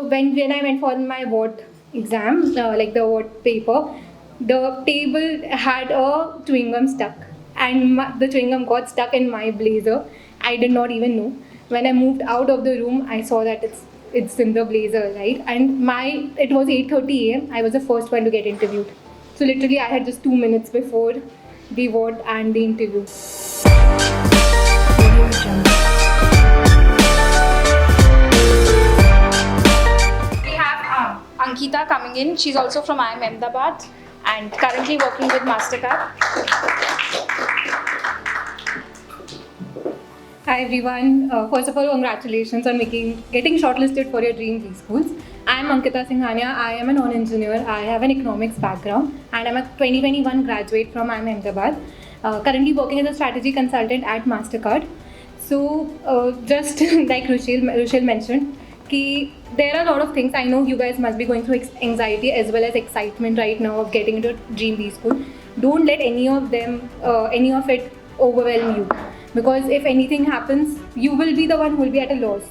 when I went for my WAT exam, like the WAT paper, the table had a chewing gum stuck, and the chewing gum got stuck in my blazer. I did not even know. When I moved out of the room, I saw that it's in the blazer, right? And it was 8:30 a.m. I was the first one to get interviewed. So literally, I had just 2 minutes before the WAT and the interview. We have Ankita coming in. She's also from IIM Ahmedabad and currently working with MasterCard. Hi everyone. First of all, congratulations on getting shortlisted for your dream preschools. I am Ankita Singhania. I am a non-engineer. I have an economics background and I'm a 2021 graduate from IIM Ahmedabad. Currently working as a strategy consultant at MasterCard. So just like Rushil mentioned, there are a lot of things. I know you guys must be going through anxiety as well as excitement right now of getting into dream preschool. Don't let any of it overwhelm you. Because if anything happens, you will be the one who will be at a loss.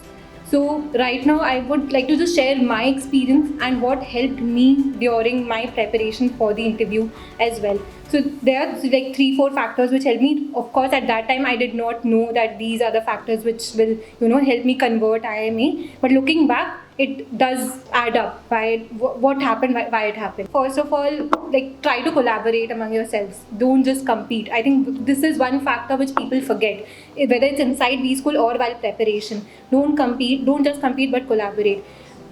So right now, I would like to just share my experience and what helped me during my preparation for the interview as well. So there are like 3-4 factors which helped me. Of course, at that time, I did not know that these are the factors which will, help me convert IMA. But looking back, it does add up what happened, why it happened. First of all, like try to collaborate among yourselves. Don't just compete. I think this is one factor which people forget, whether it's inside B-School or while preparation. Don't just compete, but collaborate.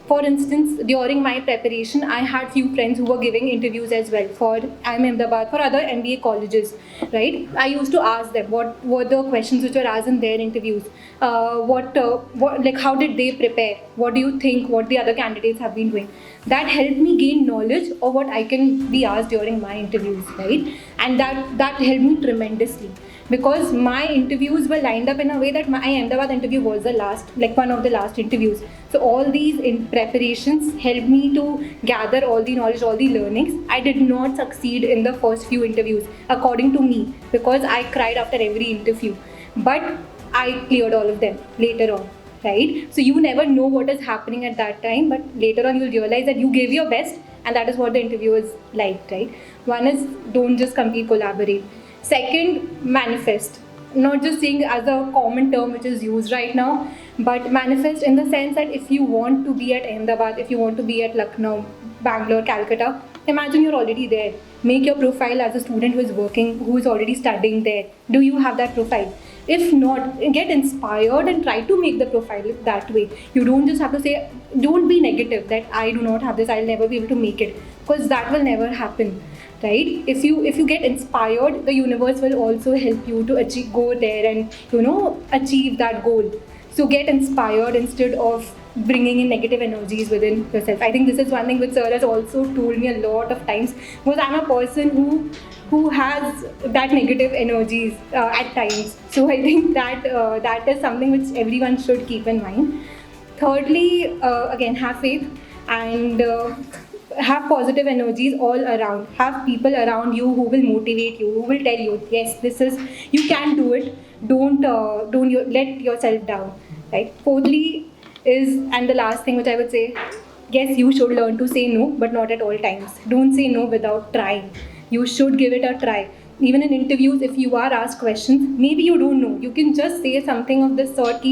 For instance, during my preparation, I had few friends who were giving interviews as well for IIM Ahmedabad, for other MBA colleges, right? I used to ask them what were the questions which were asked in their interviews. How did they prepare? What do you think? What the other candidates have been doing? That helped me gain knowledge of what I can be asked during my interviews, right? And that helped me tremendously. Because my interviews were lined up in a way that my Ahmedabad interview was one of the last interviews. So all these preparations helped me to gather all the knowledge, all the learnings. I did not succeed in the first few interviews, according to me, because I cried after every interview. But I cleared all of them later on, right? So you never know what is happening at that time, but later on you'll realize that you gave your best, and that is what the interview is like, right? One is don't just compete, collaborate. Second, manifest. Not just saying as a common term which is used right now, but manifest in the sense that if you want to be at Ahmedabad, if you want to be at Lucknow, Bangalore, Calcutta, imagine you're already there. Make your profile as a student who is working, who is already studying there. Do you have that profile? If not, get inspired and try to make the profile that way. You don't just have to say, don't be negative that I do not have this, I'll never be able to make it, because that will never happen. Right? If you get inspired, the universe will also help you to go there and achieve that goal. So get inspired instead of bringing in negative energies within yourself. I think this is one thing which sir has also told me a lot of times, because I'm a person who has that negative energies at times. So I think that is something which everyone should keep in mind. Thirdly, again, have faith and have positive energies all around. Have people around you who will motivate you, who will tell you, yes, you can do it. Don't let yourself down. Right? Fourthly and the last thing which I would say, yes, you should learn to say no, but not at all times. Don't say no without trying. You should give it a try. Even in interviews, if you are asked questions, maybe you don't know, you can just say something of this sort,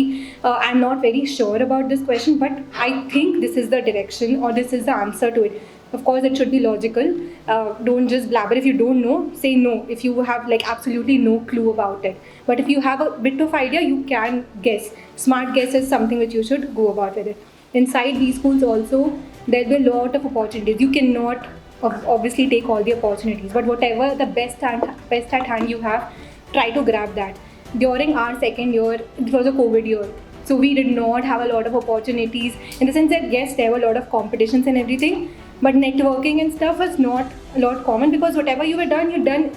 I'm not very sure about this question, but I think this is the direction or this is the answer to it. Of course, it should be logical. Don't just blabber. If you don't know, say no. If you have absolutely no clue about it. But if you have a bit of idea, you can guess. Smart guess is something which you should go about with it. Inside these schools also, there'll be a lot of opportunities. You cannot obviously take all the opportunities, but whatever the best at hand you have, try to grab that. During our second year, it was a COVID year, so we did not have a lot of opportunities in the sense that yes, there were a lot of competitions and everything, but networking and stuff was not a lot common, because whatever you're done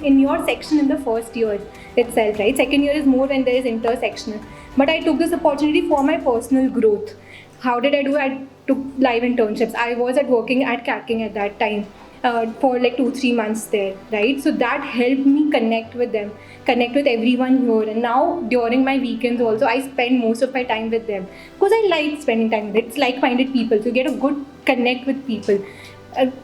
in your section in the first year itself, right? Second year is more when there is intersectional. But I took this opportunity for my personal growth. How did I do? I took live internships. I was working at CATKing at that time. for like 2-3 months there, right? So that helped me connect with them, connect with everyone here. And now during my weekends also, I spend most of my time with them because I like spending time with it. It's like-minded people, so you get a good connect with people.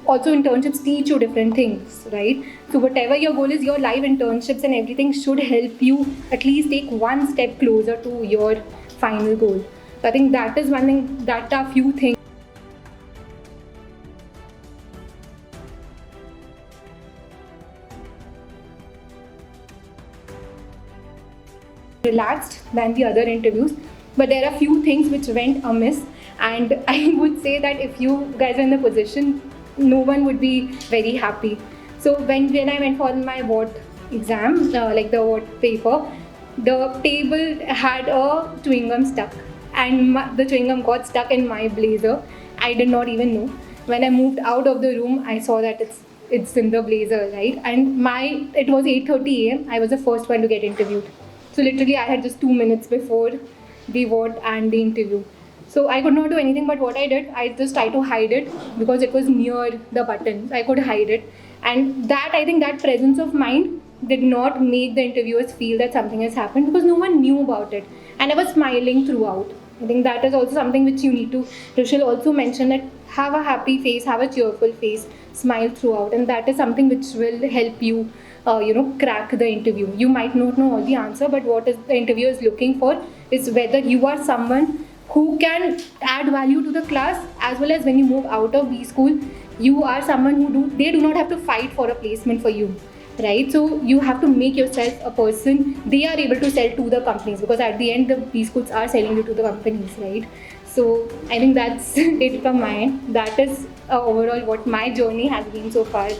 Also, internships teach you different things, right? So whatever your goal is, your live internships and everything should help you at least take one step closer to your final goal. So I think that is one thing, that are few things relaxed than the other interviews, but there are few things which went amiss, and I would say that if you guys are in the position, no one would be very happy. So when I went for my WAT exam, like the WAT paper, the table had a chewing gum stuck, and the chewing gum got stuck in my blazer. I did not even know. When I moved out of the room, I saw that it's in the blazer, right? And it was 8:30 a.m. I was the first one to get interviewed. So literally, I had just 2 minutes before the vote and the interview. So I could not do anything, but what I did, I just tried to hide it because it was near the button. I could hide it. And that, I think that presence of mind did not make the interviewers feel that something has happened because no one knew about it. And I was smiling throughout. I think that is also something which you need to, Rishal also mentioned that have a happy face, have a cheerful face, smile throughout. And that is something which will help you crack the interview. You might not know all the answer, but what is the interviewer is looking for is whether you are someone who can add value to the class, as well as when you move out of B school, you are someone they do not have to fight for a placement for you, right? So you have to make yourself a person they are able to sell to the companies, because at the end the B schools are selling you to the companies, right? So I think that's it from my end. That is overall what my journey has been so far.